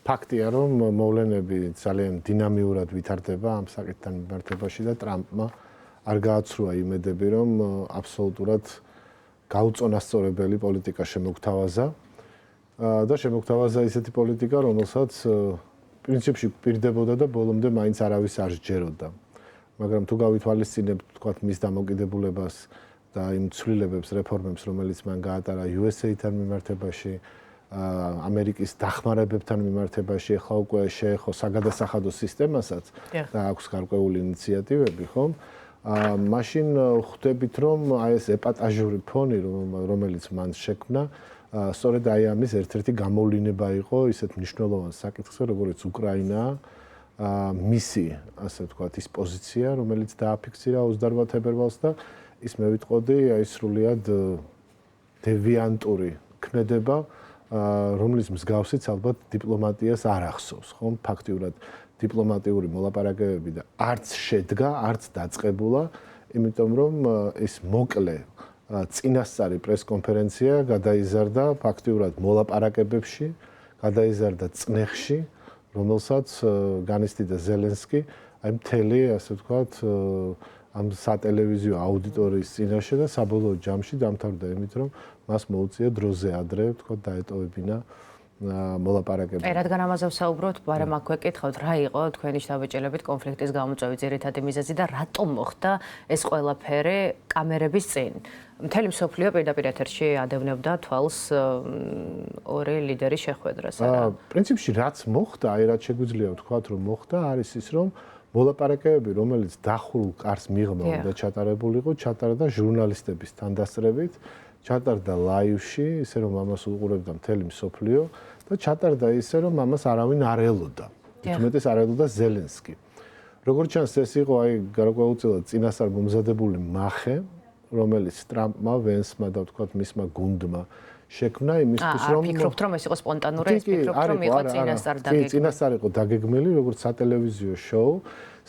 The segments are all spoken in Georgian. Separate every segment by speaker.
Speaker 1: ფაქტია, რომ მოვლენები ძალიან დინამიურად ვითარდება ამ საკითხთან მიმართებაში და ტრამპმა არ გააცრუა იმედები, რომ აბსოლუტურად გაუწონასწორებელი პოლიტიკა შემოგთავაზა და შემოგთავაზა ისეთი პოლიტიკა, რომელსაც პრინციპში პირდებოდა და ბოლომდე მაინც არავის არ სჯეროდა. მაგრამ თუ გავითვალისწინებთ, თქვათ, მის დამოკიდებულებას და იმ ცვლილებებს, რეფორმებს, რომელიც მან გაატარა USA-თან მიმართებაში, ამერიკის დახმარებებთან მიმართებაში, ახლა უკვე შეეხო საგადასახადო სისტემასაც და აქვს გარკვეული ინიციატივები, ხომ? მაშინ ხვდებით, რომ აი ეს ეპატაჟური ფონი, რომელიც მან შექმნა, სწორედ აი ამის ერთ-ერთი გამოვლინება იყო ისეთ მნიშვნელოვან საკითხზე, როგორც უკრაინა, მისი, ასე ვთქვათ, ის პოზიცია, რომელიც დააფიქსირა 28 თებერვალს და ის მე ვიტყოდი, აი სრულიად დევიანტური ქმედება, რომლის მსგავსიც ალბათ დიპლომატიას არ ახსოვს, ხომ? ფაქტიურად დიპლომატიური მოლაპარაკებები და არც შედგა, არც დაწყებულა, იმიტომ რომ ეს მოკლე წინასწარი პრესკონფერენცია გადაიზარდა ფაქტიურად მოლაპარაკებებში, გადაიზარდა წნეხში, რომელსაც განიცდიდა ზელენსკი, აი მთელი, ასე ვთქვათ, ამ სატელევიზიო აუდიტორიის წინაშე და საბოლოო ჯამში დამთავრდა იმით, რომ მას მოუწია დროზე ადრე, ვთქვათ, დაეტოვებინა მოლაპარაკებები.
Speaker 2: რადგან ამაზე ვსაუბრობთ, მაგრამ აქვე კითხავთ, რა იყო თქვენი შთაბეჭდილებით კონფლიქტის გამოწვევის ძირითადი მიზეზი და რატომ მოხდა ეს ყველაფერი კამერების წინ? მთელი მსოფლიო პირდაპირ ეთერში ადევნებდა თვალს ორი ლიდერის შეხვედრას.
Speaker 1: პრინციპში რაც მოხდა, აი რაც შეგვიძლია ვთქვათ, რომ მოხდა, არის ის, რომ მოლაპარაკებები, რომელიც დახურულ კარს მიღმა უნდა ჩატარებულიყო, ჩატარდა ჟურნალისტების თანდასწრებით, ჩატარდა ლაივში, ისე რომ ამას უყურებდა მთელი მსოფლიო და ჩატარდა ისე რომ ამას არავინ არ ელოდა. თუმეტეს არ ელოდა ზელენსკი. როგორც ჩანს, ეს იყო აი გარკვეულწილად წინასწარ მომზადებული მახე, რომელიც ტრამპმა, ვენსმა და ვთქვათ მისმა გუნდმა შექმნა იმისთვის, რომ
Speaker 2: ფიქრობთ, რომ ეს იყო სპონტანური, ეს ფიქრობთ, რომ იყო წინასწარ დაგეგმილი.
Speaker 1: კი, წინასწარ იყო დაგეგმილი, როგორც სატელევიზიო შოუ,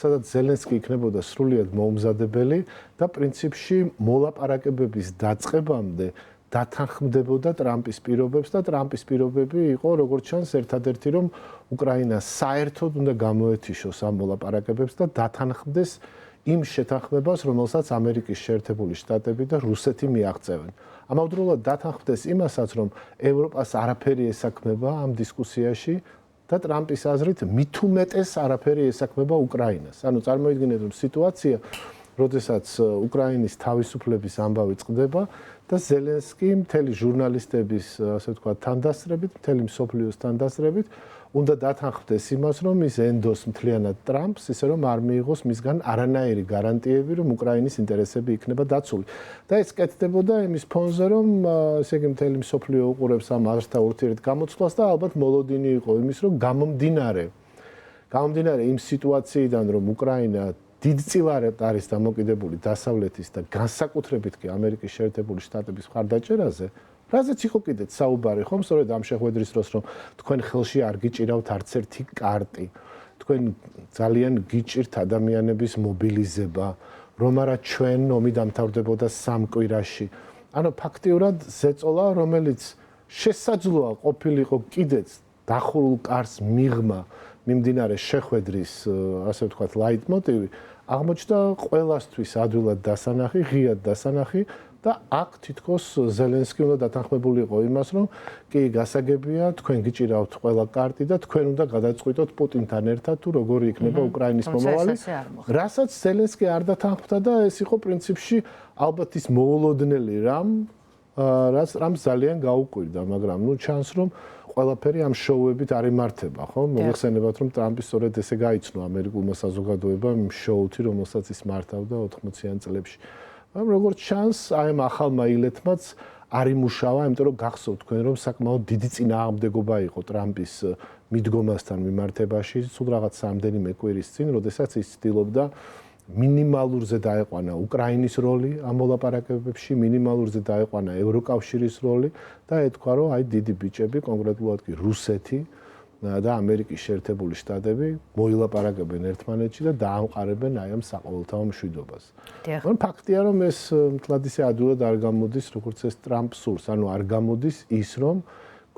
Speaker 1: სადაც ზელენსკი იქნებოდა სრულიად მოუმზადებელი და პრინციპში მოლაპარაკებების დაწყებამდე დათანხმდებოდა ტრამპის პირობებს და ტრამპის პირობები იყო, როგორც ჩანს, ერთადერთი, რომ უკრაინა საერთოდ უნდა გამოეთიშოს ამ მოლაპარაკებებს და დათანხმდეს იმ შეთანხმებას, რომელსაც ამერიკის შეერთებული შტატები და რუსეთი მიაღწევენ. ამავდროულად დათანხმდეს იმასაც, რომ ევროპას არაფერი ესაქმება ამ დისკუსიაში და ტრამპის აზრით მით უმეტეს არაფერი ესაქმება უკრაინას. ანუ წარმოიდგინეთ, რომ სიტუაცია, როდესაც უკრაინის თავისუფლების ამბავი წყდება და ზელენსკი მთელი ჟურნალისტების, ასე ვთქვათ, თანდასწრებით, მთელი მსოფლიოს თანდასწრებით უნდა დათანხმდეს იმას, რომ ის ენდოს მთლიანად ტრამპს, ისე რომ არ მიიღოს მისგან არანაირი გარანტიები, რომ უკრაინის ინტერესები იქნება დაცული. და ეს კეთდებოდა იმის ფონზე, რომ ესე იგი მთელი მსოფლიო უყურებს ამ აზრთა ურთიერთ გამოცვლას და ალბათ მოლოდინი იყო იმის, რომ გამომდინარე იმ სიტუაციიდან, რომ უკრაინა დიდწილად არის დამოკიდებული დასავლეთის და განსაკუთრებით კი ამერიკის შეერთებული შტატების მხარდაჭერაზე, რაზეც იყო კიდეც საუბარი, ხომ, სწორედ ამ შეხვედრის დროს, რომ თქვენ ხელში არ გიჭირავთ არც ერთი კარტი, თქვენ ძალიან გიჭირთ ადამიანების მობილიზება, რომ არა ჩვენ ომი დამთავრდებოდა 3 კვირაში. ანუ ფაქტიურად ზეწოლა, რომელიც შესაძლოა ყოფილიყო კიდეც დახურულ კარს მიღმა მიმდინარე შეხვედრის, ასე ვთქვათ, ლაიტმოტივი, აღმოჩნდა ყველასთვის ადვილად დასანახი, ღიად დასანახი და აქ თითქოს ზელენსკი უნდა დათანხმებულიყო იმას, რომ კი გასაგებია, თქვენ გიჭირავთ ყველა კარტი და თქვენ უნდა გადაწყვიტოთ პუტინთან ერთად თუ როგორი იქნება უკრაინის მომავალი. რასაც ზელენსკი არ დათანხმდა და ეს იყო პრინციპში ალბათ ის მოულოდნელი რაც ძალიან გაუკვირდა, მაგრამ ნუ ჩანს, რომ ყველაფერი ამ შოუებით არ იმართება, ხო? მოიხსენებათ, რომ ტრამპი სწორედ ესე გაიცნო ამერიკულმა საზოგადოებამ იმ შოუთი, რომელსაც ის მართავდა 80-იან წლებში. მაგრამ როგორც ჩანს, აი ამ ახალმა ილეთმაც არ იმუშავა, იმიტომ რომ გახსოვთ თქვენ, რომ საკმაოდ დიდი წინააღმდეგობა იყო ტრამპის მიდგომასთან მიმართებაში, სულ რაღაც რამდენიმე კვირის წინ, როდესაც ის ცდილობდა მინიმალურზე დაეყვანა უკრაინის როლი ამ მოლაპარაკებებში, მინიმალურზე დაეყვანა ევროკავშირის როლი და ეთქვა, რომ აი დიდი ბიჭები, კონკრეტულად კი რუსეთი და ამერიკის შეერთებული შტატები მოილაპარაკებენ ერთმანეთში და დაამყარებენ აი ამ საყოველთაო მშვიდობას. მაგრამ ფაქტია, რომ ეს მთლად ისე ადვილად არ გამოდის, როგორც ეს ტრამპს სურს, ანუ არ გამოდის ის, რომ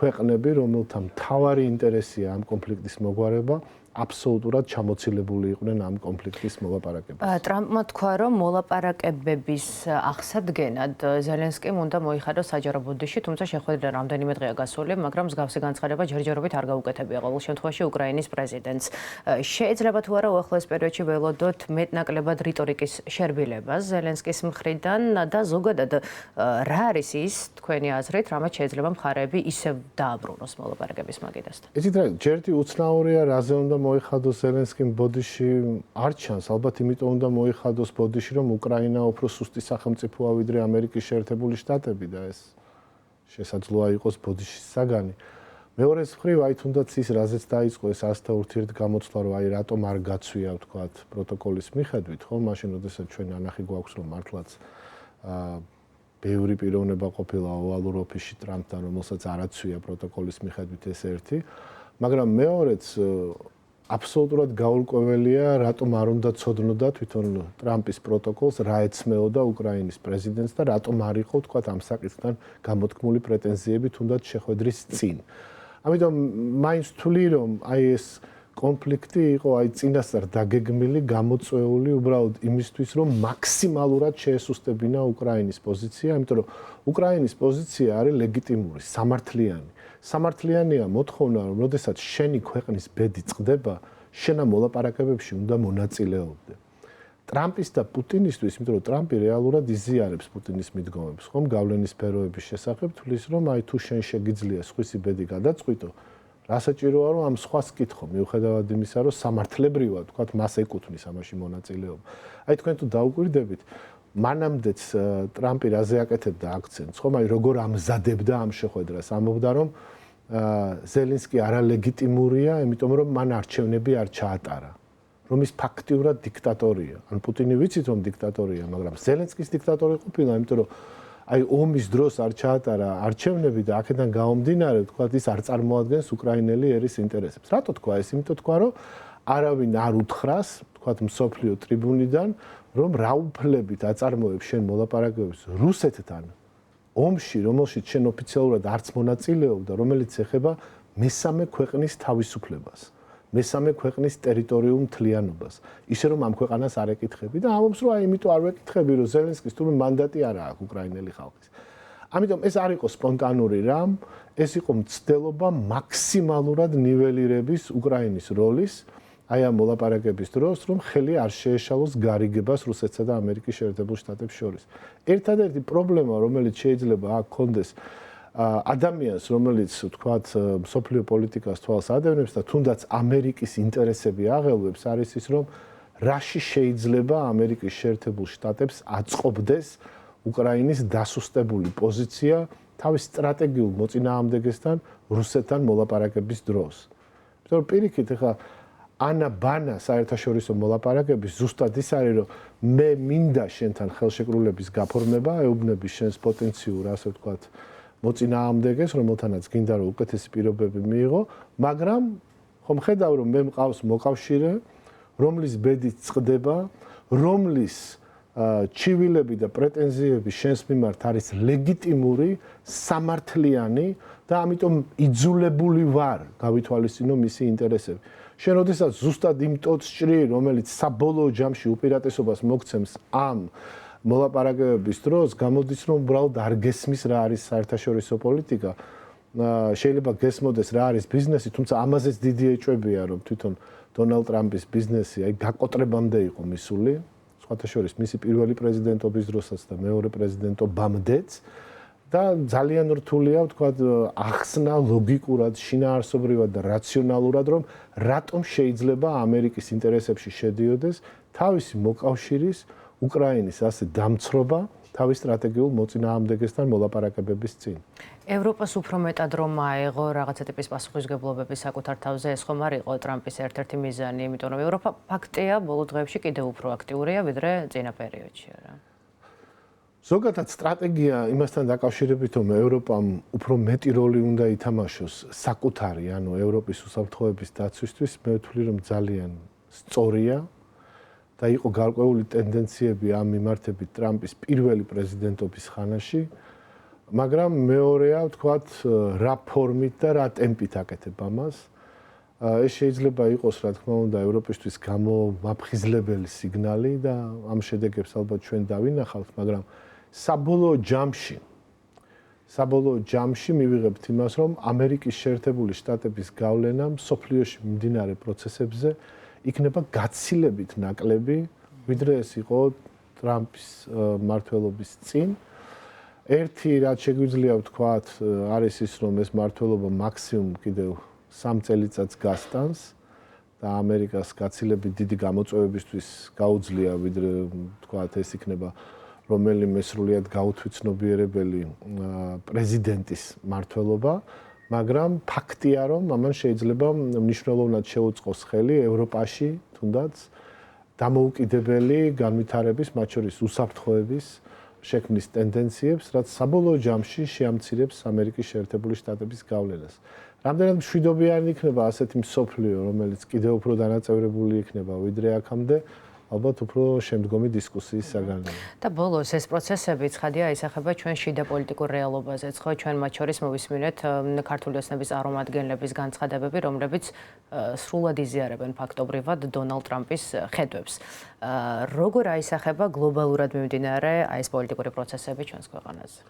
Speaker 1: ქვეყნები, რომელთა მთავარი ინტერესია ამ კონფლიქტის მოგვარება, აბსოლუტურად ჩამოცილებული იყვნენ ამ კონფლიქტის მოლაპარაკებაში.
Speaker 2: ტრამპმა თქვა, რომ მოლაპარაკებების აღსადგენად ზელენსკიმ უნდა მოიხადოს საჯარო ბუდიში, თუმცა შეხვედრა რამდენიმე დღეა გასული, მაგრამ მსგავსი განცხადება ჯერჯერობით არ გაუკეთებია ყოველ შემთხვევაში უკრაინის პრეზიდენტს. შეიძლება თუ არა უახლოეს პერიოდში ველოდოთ მეტნაკლებად რიტორიკის შერბილებას ზელენსკის მხრიდან და ზოგადად რა არის ის თქვენი აზრით, რამაც შეიძლება მხარეები ისევ დააბრუნოს მოლაპარაკების მაგიდასთან?
Speaker 1: იცით რა, ჯერტი უცნაურია, რაზე უნდა მოიხადოს ზელენსკიმ ბოდიში არ ჩანს, ალბათ იმიტომ უნდა მოიხადოს ბოდიში, რომ უკრაინა უფრო სუსტი სახელმწიფოა ვიდრე ამერიკის შეერთებული შტატები და ეს შესაძლოა იყოს ბოდიშის საგანი. მეორეს მხრივ, აი თუნდაც ის რაზეც დაიწყო ეს 100 ურთიერთგამოცვლა, რომ აი რატომ არ გაცვია, ვთქვათ, პროტოკოლის მიხედვით, ხო, მაშინ როდესაც ჩვენ ანახი გვაქვს, რომ მართლაც ბევრი პიროვნება ყოფილა ოვალურ ოფისში ტრამპთან, რომელსაც არ აცვია პროტოკოლის მიხედვით ეს ერთი, მაგრამ მეორეც აბსოლუტურად გაურკვეველია, რატომ არ უნდა ცოდნოდა თვითონ ტრამპის პროტოკოლს, რა ეცმეოდა უკრაინის პრეზიდენტს და რატომ არ იყო, ვთქვათ, ამ საკითხთან გამოთქმული პრეტენზიები თუნდაც შეხვედრის წინ. ამიტომ მაინც ვთვლი, რომ აი ეს კონფლიქტი იყო აი წინასწარ დაგეგმილი, გამოწვეული უბრალოდ იმისთვის, რომ მაქსიმალურად შეესუსტებინა უკრაინის პოზიცია, იმიტომ რომ უკრაინის პოზიცია არის ლეგიტიმური, სამართლიანი. სამართლიანია მოთხოვნა, რომ როდესაც შენი ქვეყნის ბედი წყდება, შენ ამ მოლაპარაკებებში უნდა მონაწილეობდე. ტრამპის და პუტინისთვის, იმიტომ რომ ტრამპი რეალურად იზიარებს პუტინის მიდგომებს, ხომ გავლენის სფეროების შესახებ, თulis რომ აი თუ შენ შეგიძლია სხვისი ბედი გადაწყვიტო, რა საჭიროა რომ ამ სხვას კითხო, მიუხედავად იმისა, რომ სამართლებრივად, თქვათ, მას ეკუთვნის ამაში მონაწილეობა. აი თქვენ თუ დაუკვირდებით, მანამდეც ტრამპი რაზე აკეთებდა აქცენტს, ხომ აი როგორ ამზადებდა ამ შეხვედრას, ამბობდა რომ ზელენსკი არალეგიტიმურია, იმიტომ რომ მან არჩევნები არ ჩაატარა, რომ ის ფაქტიურად დიქტატორია. ან პუტინი ვიცით რომ დიქტატორია, მაგრამ ზელენსკის დიქტატორი ყოფილა, იმიტომ რომ აი ომის დროს არ ჩაატარა არჩევნები და აქედან გამომდინარე, თქვათ, ის არ წარმოადგენს უკრაინელი ერის ინტერესებს. რატო თქვა ეს? იმიტომ თქვა, რომ არავინ არ უთხრას, თქვათ, მსოფლიო ტრიბუნიდან, რომ რა უფლებით აწარმოებს შენ მოლაპარაკებებს რუსეთთან ომში, რომელშიც შენ ოფიციალურად არც მონაწილეობდა, რომელიც ეხება მესამე ქვეყნის თავისუფლებას, მესამე ქვეყნის ტერიტორიულ მთლიანობას. ისე რომ ამ ქვეყანას არ ეკითხები და ამბობს, რომ აი იმიტომ არ ვეკითხები, რომ ზელენსკის თურმე მანდატი არ აქვს უკრაინელი ხალხის. ამიტომ ეს არ იყო სპონტანური რამ, ეს იყო მცდელობა მაქსიმალურად ნიველირების უკრაინის როლის აი ამ მოლაპარაკების დროს, რომ ხელი არ შეეშალოს გარიგებას რუსეთსა და ამერიკის შეერთებულ შტატებს შორის. ერთადერთი პრობლემა, რომელიც შეიძლება აქ კონდეს ადამიანს, რომელიც თქვათ, მსოფლიო პოლიტიკას თვალს ადევნებს და თუნდაც ამერიკის ინტერესები აღელვებს, არის ის, რომ რაში შეიძლება ამერიკის შეერთებულ შტატებს აწყობდეს უკრაინის დასუსტებული პოზიცია თავის სტრატეგიულ მოწინააღმდეგესთან რუსეთთან მოლაპარაკების დროს. იმიტომ რომ პირიქით ახლა ანა ბანა საერთაშორისო მოლაპარაკების ზუსტად ის არის, რომ მე მინდა შენთან ხელშეკრულების გაფორმება, ეუბნები შენს პოტენციურ, ასე ვთქვათ, მოწინააღმდეგეს, რომელთანაც გინდა რომ უკეთესი პირობები მიიღო, მაგრამ ხომ ხედავ რომ მე მყავს მოკავშირე, რომლის ბედით წყდება, რომლის ჩივილები და პრეტენზიები შენს მიმართ არის ლეგიტიმური, სამართლიანი და ამიტომ იძულებული ვარ გავითვალისწინო მისი ინტერესები. შენ როდესაც ზუსტად იმ ტოტს ჭრი, რომელიც საბოლოო ჯამში უპირატესობას მოგცემს ამ მოლაპარაკებების დროს, გამოდის რომ უბრალოდ არ გესმის რა არის საერთაშორისო პოლიტიკა. შეიძლება გესმოდეს რა არის ბიზნესი, თუმცა ამაზეც დიდი ეჭვებია, რომ თვითონ დონალდ ტრამპის ბიზნესი აი გაკოტრებამდე იყო მისული, სხვათა შორის მისი პირველი პრეზიდენტობის დროსაც და მეორე პრეზიდენტობამდეც. და ძალიან რთულია, ვთქვათ, ახსნა ლოგიკურად, შინაარსობრივად და რაციონალურად, რომ რატომ შეიძლება ამერიკის ინტერესებში შედიოდეს თავისი მოკავშირის უკრაინის ასე დამცრობა თავის სტრატეგიულ მოწინააღმდეგესთან მოლაპარაკებების წინ.
Speaker 2: ევროპას უფრო მეტად რომ აეღო რაღაცა ტიპის პასუხისმგებლობები საკუთარ თავზე, ეს ხომ არ იყო ტრამპის ერთ-ერთი მიზანი, იმიტომ რომ ევროპა ფაქტია, ბოლო დღეებში კიდევ უფრო აქტიურია ვიდრე წინა პერიოდში რა.
Speaker 1: ზოგადად სტრატეგია იმასთან დაკავშირებით, რომ ევროპამ უფრო მეტი როლი უნდა ითამაშოს საკუთარი, ანუ ევროპის უსაფრთხოების დაცვისთვის, მე ვთვლი, რომ ძალიან სწორია და იყო გარკვეული ტენდენციები ამ მიმართებით ტრამპის პირველი პრეზიდენტობის ხანაში. მაგრამ მეორეა ვთქვათ რა ფორმით და რა ტემპით აკეთებ ამას. ეს შეიძლება იყოს რა თქმა უნდა ევროპისთვის გამომაფხიზლებელი სიგნალი და ამ შედეგებს ალბათ ჩვენ დავინახავთ, მაგრამ საბოლოო ჯამში მივიღებთ იმას, რომ ამერიკის შეერთებული შტატების გავლენა მსოფლიოში მიმდინარე პროცესებზე იქნება გაცილებით ნაკლები, ვიდრე ეს იყო ტრამპის მმართველობის წინ. ერთი რაც შეგვიძლია ვთქვათ, არის ის, რომ ეს მმართველობა მაქსიმუმ კიდევ 3 წელიწადს გასტანს და ამერიკას გაცილებით დიდი გამოწვევებისთვის გაუძლია, ვიდრე ვთქვათ, ეს იქნება რომელიმე სრულიად გაუთვითცნობიერებელი პრეზიდენტის მმართველობა, მაგრამ ფაქტია, რომ ამან შეიძლება მნიშვნელოვნად შეუწყოს ხელი ევროპაში, თუნდაც დამოუკიდებელი განვითარების, მათ შორის უსაფრთხოების შექმნის ტენდენციებს, რაც საბოლოო ჯამში შეამცირებს ამერიკის შეერთებული შტატების გავლენას. რამდენად მშვიდობიანი იქნება ასეთი მსოფლიო, რომელიც კიდევ უფრო დანაწევრებული იქნება, ვიდრე აქამდე, ალბათ უფრო შემდგომი დისკუსიის საგანია.
Speaker 2: და ბოლოს ეს პროცესები ცხადია ისახება ჩვენ შიდა პოლიტიკურ რეალობაზეც, ხო, ჩვენ მათ შორის მოვისმინეთ ქართული ოცნების წარმომადგენლების განცხადებები, რომლებიც სრულად იზიარებენ ფაქტობრივად დონალდ ტრამპის ხედვებს. როგორ აისახება გლობალურად მიმდინარე ეს პოლიტიკური პროცესები ჩვენს ქვეყანაზე?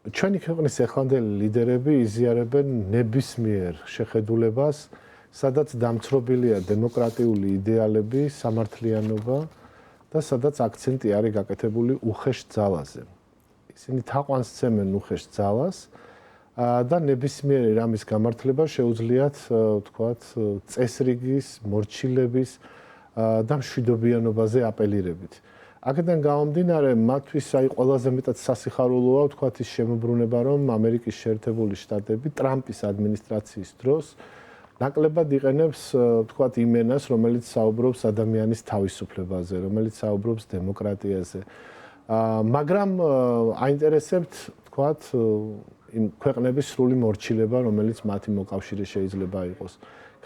Speaker 1: ჩვენი ქვეყნის ახლანდელი ლიდერები იზიარებენ ნებისმიერ შეხედულებას, სადაც დამცრობილია დემოკრატიული იდეალები, სამართლიანობა და სადაც აქცენტი არის გაკეთებული უხეშ ძალაზე. ისინი თაყვანს სცემენ უხეშ ძალას და ნებისმიერი რამის გამართლება შეუძლიათ, ვთქვათ, წესრიგის, მორჩილების და მშვიდობიანობაზე აპელირებით. აქედან გამომდინარე, მათთვის ყველაზე მეტად სასიხარულოა, ვთქვათ, ის შემოbrunება, რომ ამერიკის შეერთებული შტატები ტრამპის ადმინისტრაციის დროს ნაკლებად იყენებს, ვთქვათ, იმენას, რომელიც საუბრობს ადამიანის თავისუფლებაზე, რომელიც საუბრობს დემოკრატიაზე. მაგრამ აინტერესებთ, ვთქვათ, იმ ქვეყნების სრული მორჩილება, რომელიც მათი მოკავშირე შეიძლება იყოს.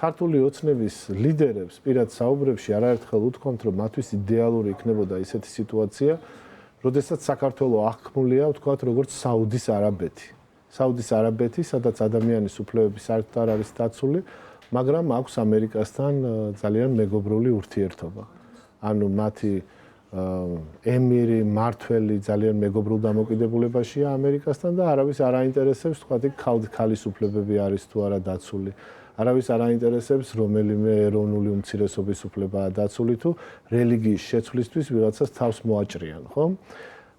Speaker 1: ქართული ოცნების ლიდერებს პირად საუბრებში არაერთხელ უთქვამთ, რომ მათთვის იდეალური იქნებოდა ისეთი სიტუაცია, როდესაც საქართველო აღქმულია, ვთქვათ, როგორც საუდის არაბეთი. საუდის არაბეთი, სადაც ადამიანის უფლებები საერთოდ არ არის დაცული, მაგრამ აქვს ამერიკასთან ძალიან მეგობრული ურთიერთობა. ანუ მათი ემირი, მმართველი ძალიან მეგობრულ დამოკიდებულებაშია ამერიკასთან და არავის არ აინტერესებს, ვთქვათ, ქალის უფლებები არის თუ არა დაცული. არავის არ აინტერესებს, რომელიმე ეროვნული უმცირესობის უფლებაა დაცული თუ რელიგიის შეცვლისთვის ვიღაცას თავს მოაჭრიან, ხო?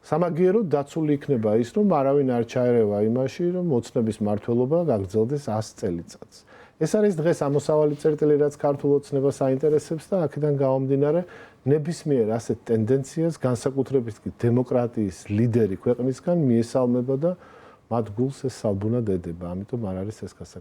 Speaker 1: სამაგიეროდ დაცული იქნება ის, რომ არავინ არ ჩაერევა იმაში, რომ ოცნების მმართველობა გაგრძელდეს 100 წელიწადს. ეს არის დღეს ამოსავალი წერტილი, რაც ქართულ ოცნებას აინტერესებს და აქედან გამომდინარე, ნებისმიერ ასეთ ტენდენციას განსაკუთრებით კი დემოკრატიის ლიდერი ქვეყნისგან მიესალმება და მათ გულს ეს სალბუნად ედება, ამიტომ არ არის ეს გასაგებია.